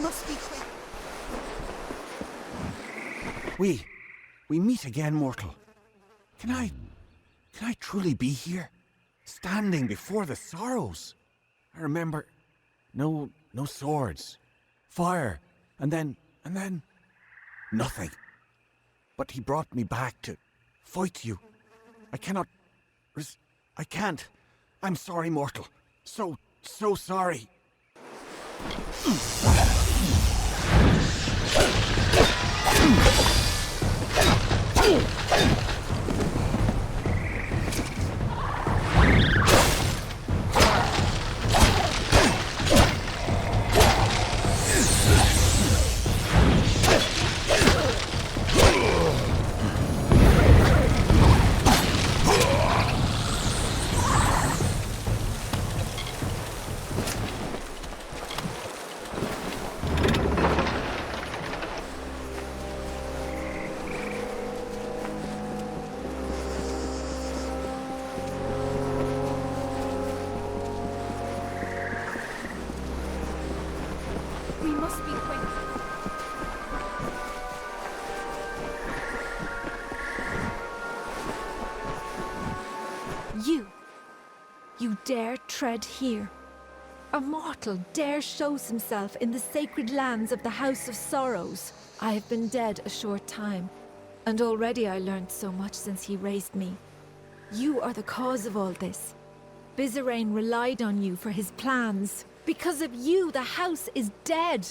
must be quick. We meet again, mortal. Can I truly be here? Standing before the sorrows? I remember no swords, fire, and then nothing. But he brought me back to fight you. I can't. I'm sorry, mortal. So sorry. We must be quick. You dare tread here? A mortal dare shows himself in the sacred lands of the House of Sorrows. I have been dead a short time, and already I learned so much since he raised me. You are the cause of all this. Bizarane relied on you for his plans. Because of you, the house is dead.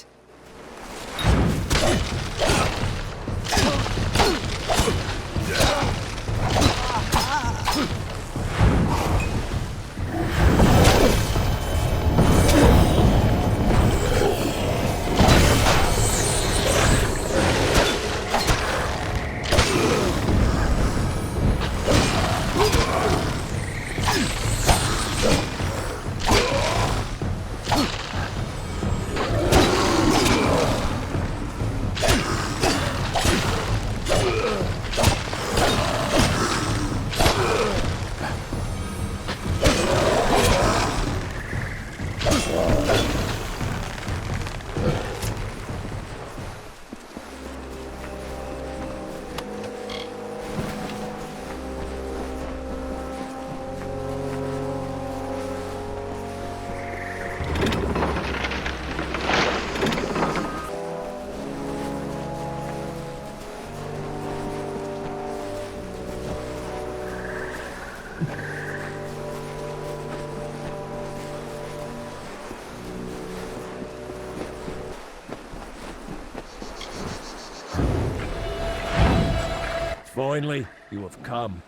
Finally, you have come.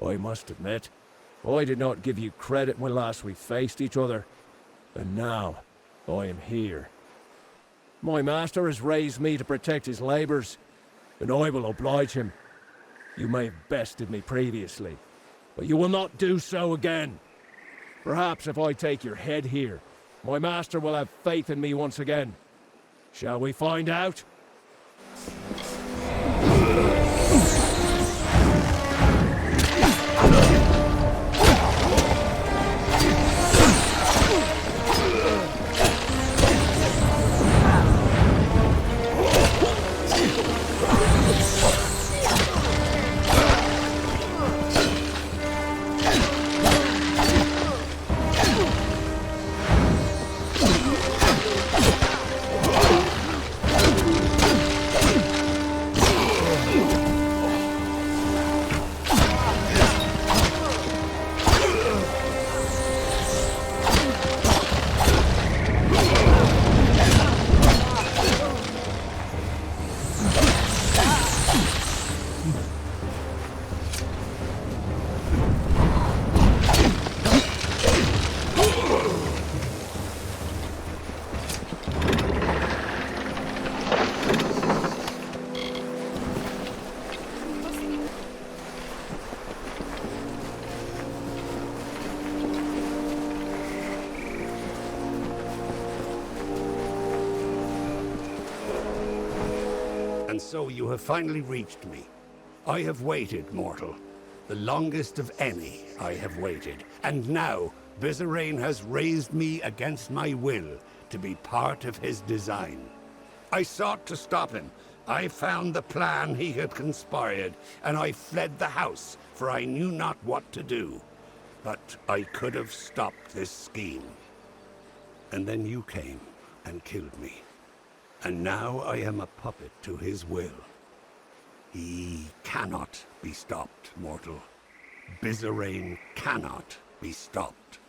I must admit, I did not give you credit when last we faced each other. And now, I am here. My master has raised me to protect his labors, and I will oblige him. You may have bested me previously, but you will not do so again. Perhaps if I take your head here, my master will have faith in me once again. Shall we find out? And so you have finally reached me. I have waited, mortal. The longest of any I have waited. And now, Vizirain has raised me against my will to be part of his design. I sought to stop him. I found the plan he had conspired, and I fled the house, for I knew not what to do. But I could have stopped this scheme. And then you came and killed me. And now I am a puppet to his will. He cannot be stopped, mortal. Vizirain cannot be stopped.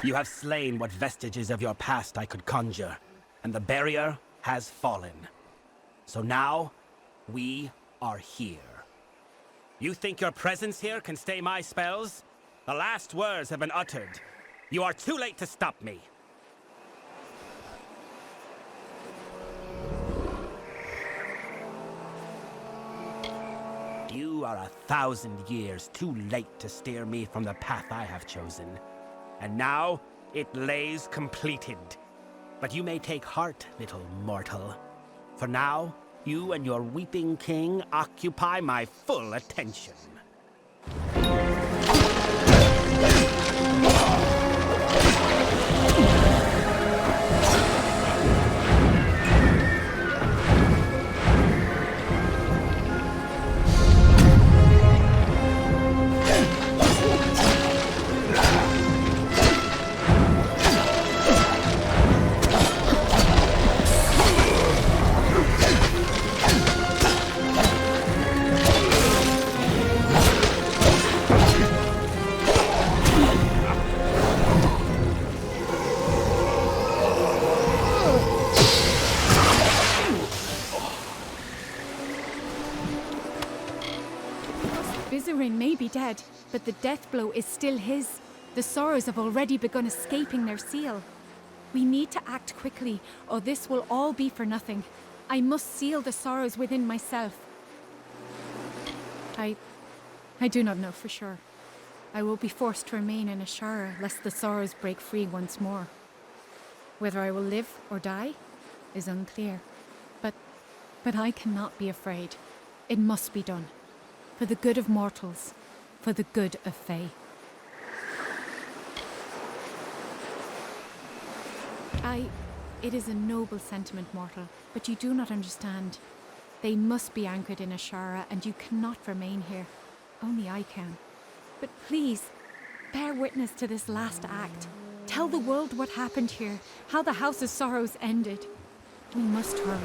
You have slain what vestiges of your past I could conjure, and the barrier has fallen. So now, we are here. You think your presence here can stay my spells? The last words have been uttered. You are too late to stop me. You are 1,000 years too late to steer me from the path I have chosen. And now, it lays completed. But you may take heart, little mortal. For now, you and your weeping king occupy my full attention. Vizirain may be dead, but the death blow is still his. The Sorrows have already begun escaping their seal. We need to act quickly, or this will all be for nothing. I must seal the Sorrows within myself. I do not know for sure. I will be forced to remain in Ashara, lest the Sorrows break free once more. Whether I will live or die is unclear. But I cannot be afraid. It must be done. For the good of mortals, for the good of Fae. It is a noble sentiment, mortal, but you do not understand. They must be anchored in Ashara, and you cannot remain here. Only I can. But please, bear witness to this last act. Tell the world what happened here, how the House of Sorrows ended. We must hurry.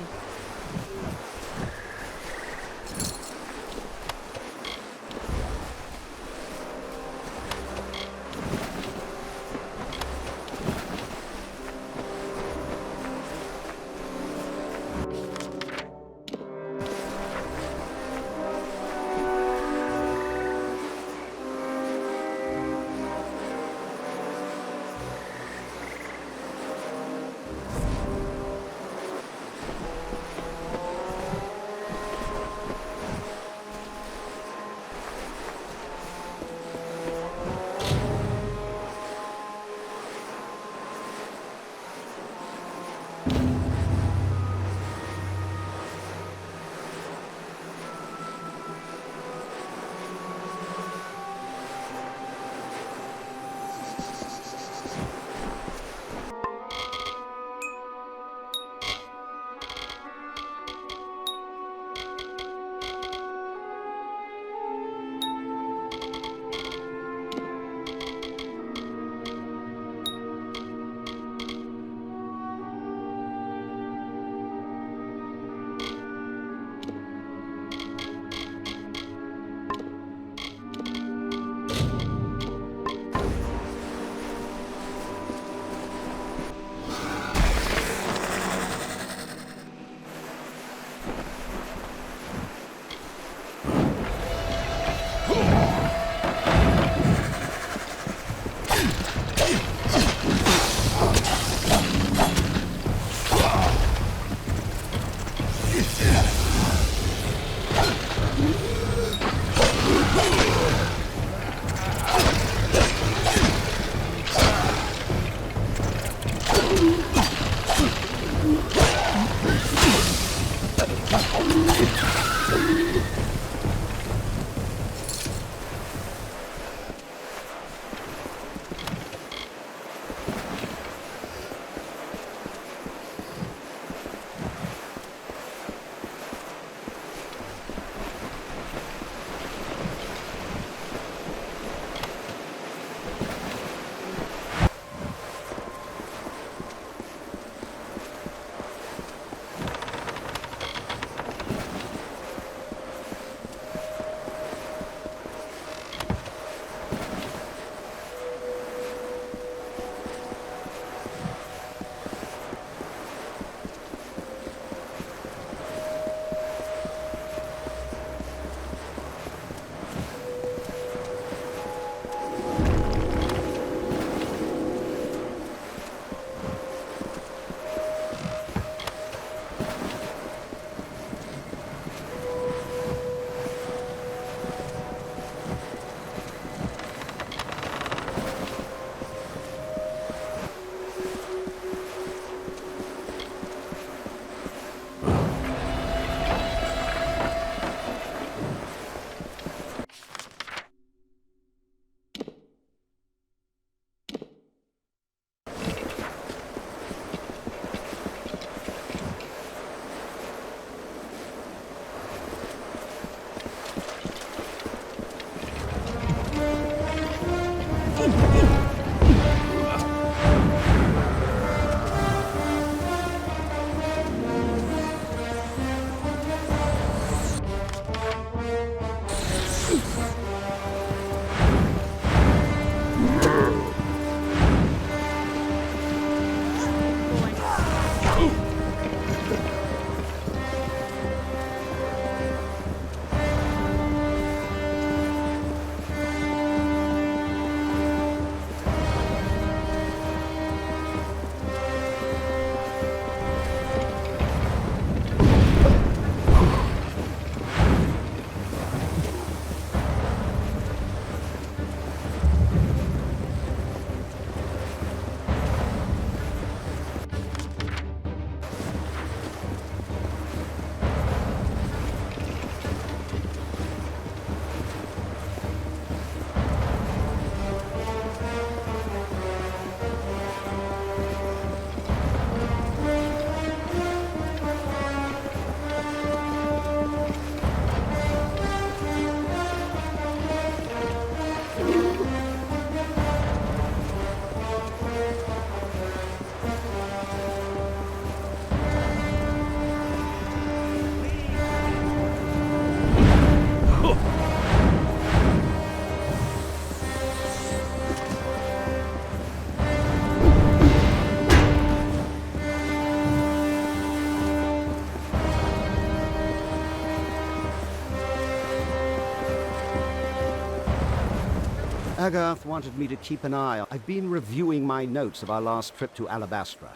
Agarth wanted me to keep an eye on. I've been reviewing my notes of our last trip to Alabastra,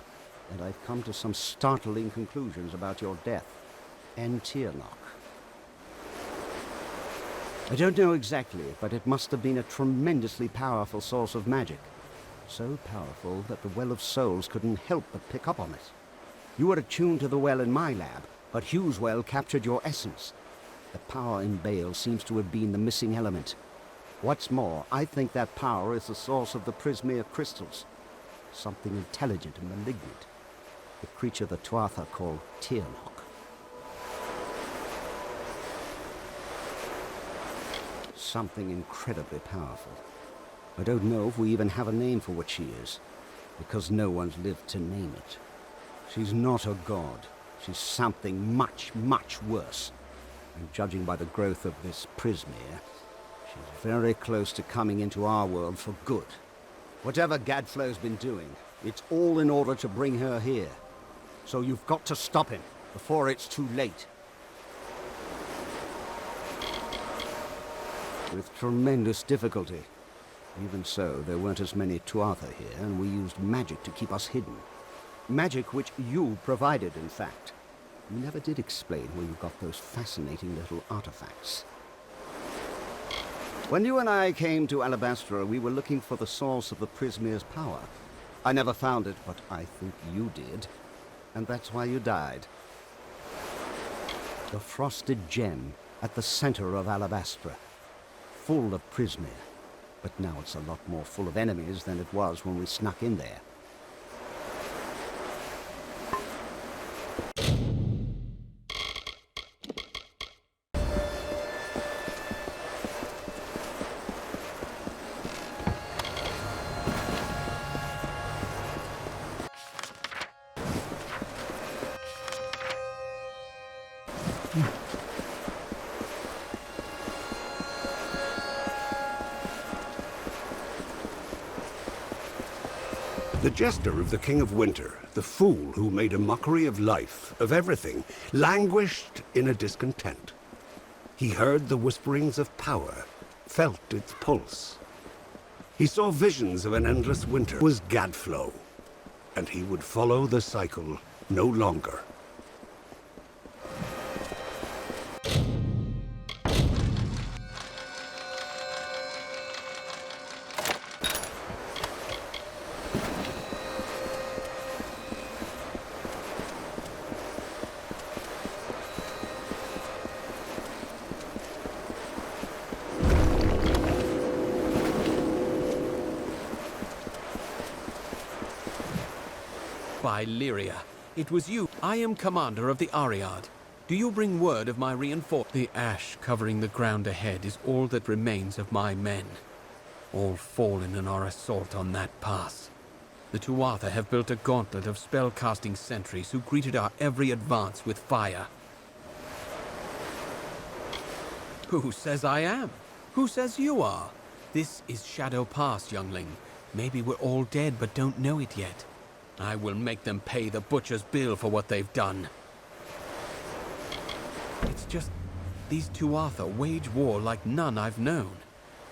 and I've come to some startling conclusions about your death and Tierlock. I don't know exactly, but it must have been a tremendously powerful source of magic. So powerful that the Well of Souls couldn't help but pick up on it. You were attuned to the well in my lab, but Hugh's well captured your essence. The power in Bale seems to have been the missing element. What's more, I think that power is the source of the Prismere crystals. Something intelligent and malignant. The creature the Tuatha call Tierlock. Something incredibly powerful. I don't know if we even have a name for what she is, because no one's lived to name it. She's not a god. She's something much, much worse. And judging by the growth of this Prismere, she's very close to coming into our world for good. Whatever Gadflow's been doing, it's all in order to bring her here. So you've got to stop him before it's too late. With tremendous difficulty. Even so, there weren't as many Tuatha here, and we used magic to keep us hidden. Magic which you provided, in fact. You never did explain where you got those fascinating little artifacts. When you and I came to Alabastra, we were looking for the source of the Prismere's power. I never found it, but I think you did. And that's why you died. The frosted gem at the center of Alabastra. Full of Prismere. But now it's a lot more full of enemies than it was when we snuck in there. The jester of the King of Winter, the fool who made a mockery of life, of everything, languished in a discontent. He heard the whisperings of power, felt its pulse. He saw visions of an endless winter. It was Gadflow, and he would follow the cycle no longer. By Lyria, it was you. I am commander of the Ariad. Do you bring word of my reinforcement? The ash covering the ground ahead is all that remains of my men. All fallen in our assault on that pass. The Tuatha have built a gauntlet of spell-casting sentries who greeted our every advance with fire. Who says I am? Who says you are? This is Shadow Pass, youngling. Maybe we're all dead but don't know it yet. I will make them pay the butcher's bill for what they've done. It's just, these Tuatha wage war like none I've known.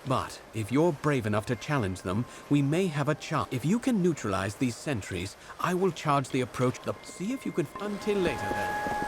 But if you're brave enough to challenge them, we may have a chance. If you can neutralize these sentries, I will charge the approach. See if you can. Until later, then.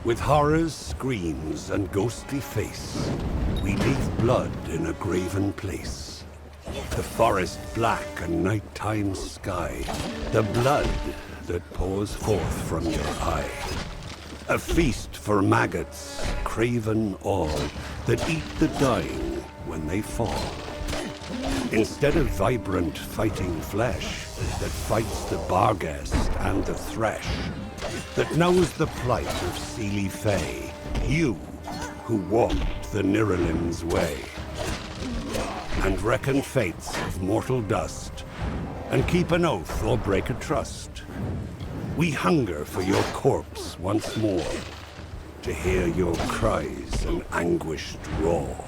With horrors, screams, and ghostly face, we leave blood in a graven place. The forest black and nighttime sky, the blood that pours forth from your eye. A feast for maggots, craven all, that eat the dying when they fall. Instead of vibrant fighting flesh, that fights the barghest and the thresh, that knows the plight of Seelie Fae, you who walked the Niralim's way, and reckon fates of mortal dust, and keep an oath or break a trust. We hunger for your corpse once more, to hear your cries and anguished roar.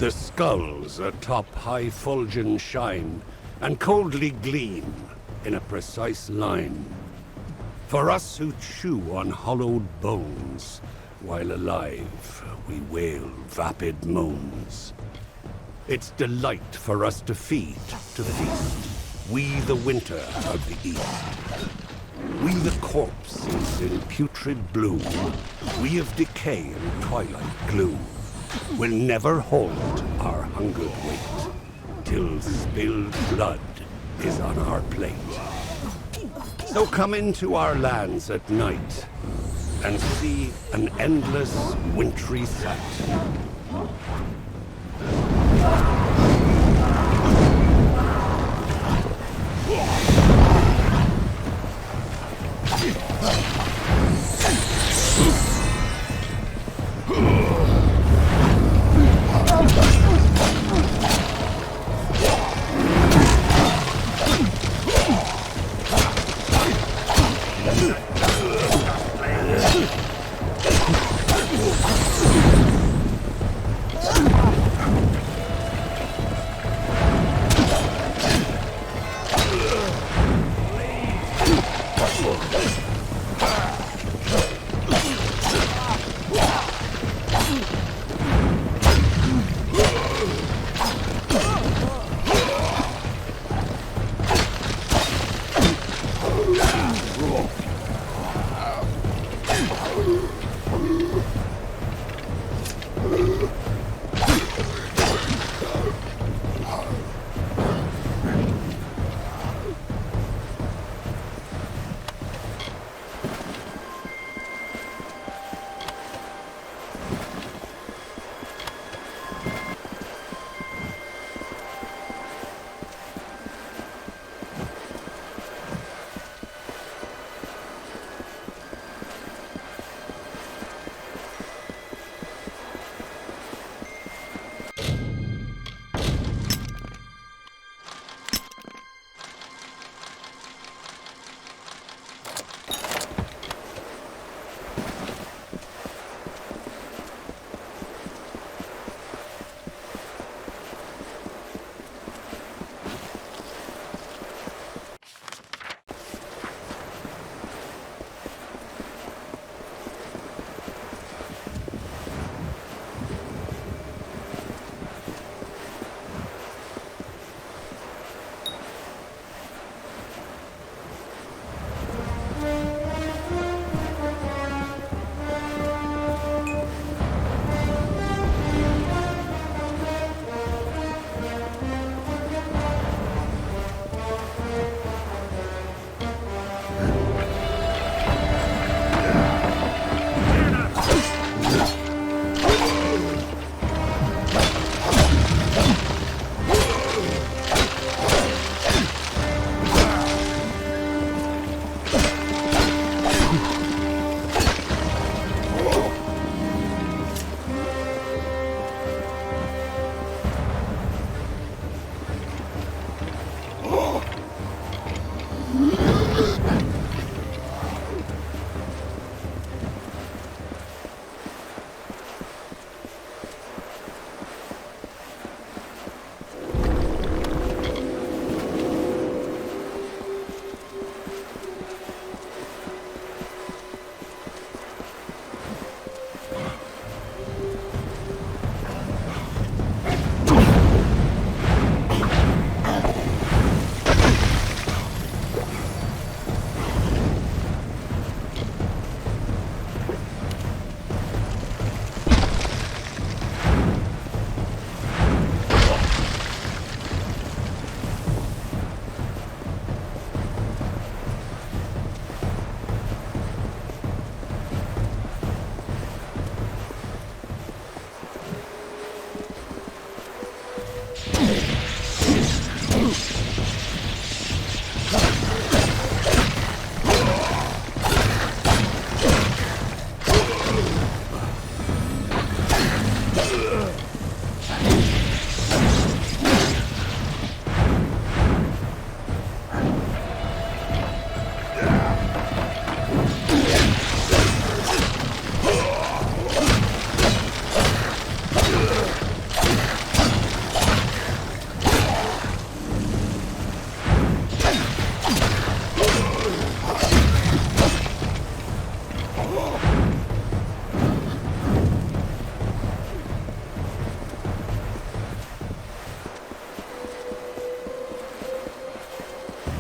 The skulls atop high fulgen shine, and coldly gleam in a precise line. For us who chew on hollowed bones, while alive we wail vapid moans. It's delight for us to feed, to feast, we the winter of the east. We the corpses in putrid bloom, we of decay and twilight gloom, will never halt our hungered wait, till spilled blood is on our plate. So come into our lands at night, and see an endless wintry sight.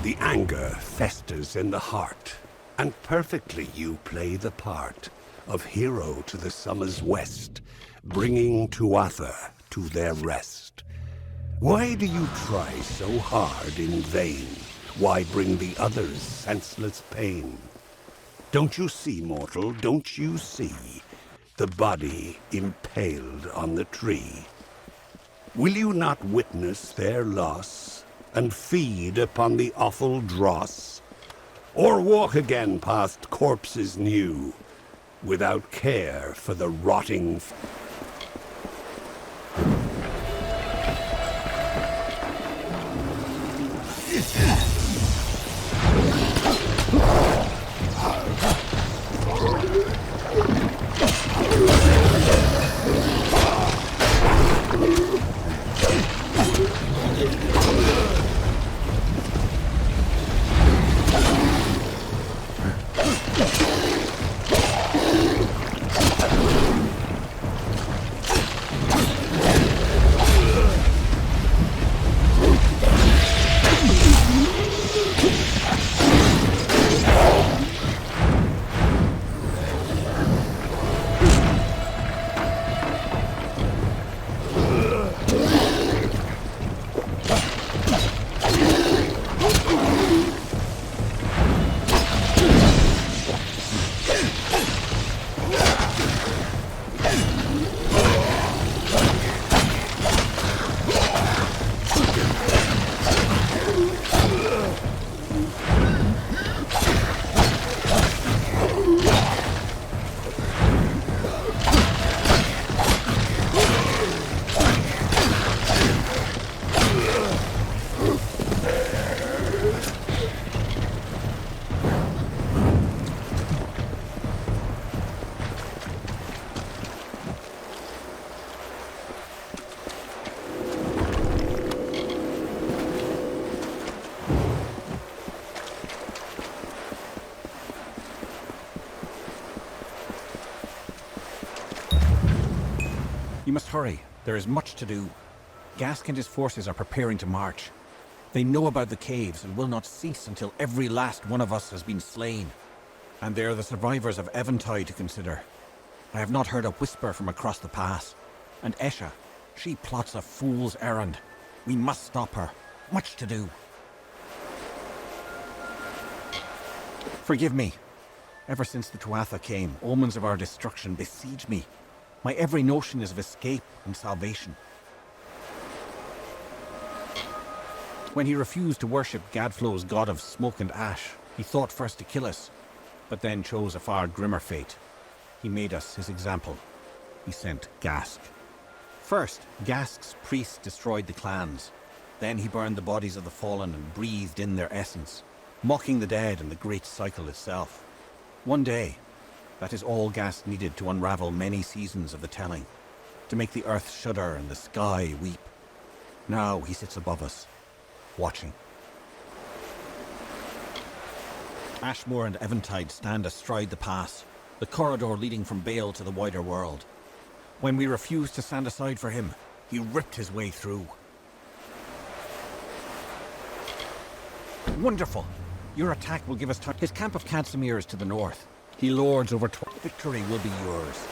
The anger festers in the heart, and perfectly you play the part of hero to the summer's west, bringing Tuatha to their rest. Why do you try so hard in vain? Why bring the others senseless pain? Don't you see, mortal, don't you see the body impaled on the tree? Will you not witness their loss and feed upon the awful dross? Or walk again past corpses new, without care for the rotting You must hurry. There is much to do. Gask and his forces are preparing to march. They know about the caves and will not cease until every last one of us has been slain. And there are the survivors of Eventide to consider. I have not heard a whisper from across the pass. And Esha, she plots a fool's errand. We must stop her. Much to do. Forgive me. Ever since the Tuatha came, omens of our destruction besiege me. My every notion is of escape and salvation. When he refused to worship Gadflow's god of smoke and ash, he thought first to kill us, but then chose a far grimmer fate. He made us his example. He sent Gask. First, Gask's priests destroyed the clans. Then he burned the bodies of the fallen and breathed in their essence, mocking the dead and the great cycle itself. One day, that is all Gask needed to unravel many seasons of the telling, to make the earth shudder and the sky weep. Now he sits above us, watching. Ashmore and Eventide stand astride the pass, the corridor leading from Bale to the wider world. When we refused to stand aside for him, he ripped his way through. Wonderful! Your attack will give us time. His camp of Cadsamir is to the north. He lords over victory will be yours.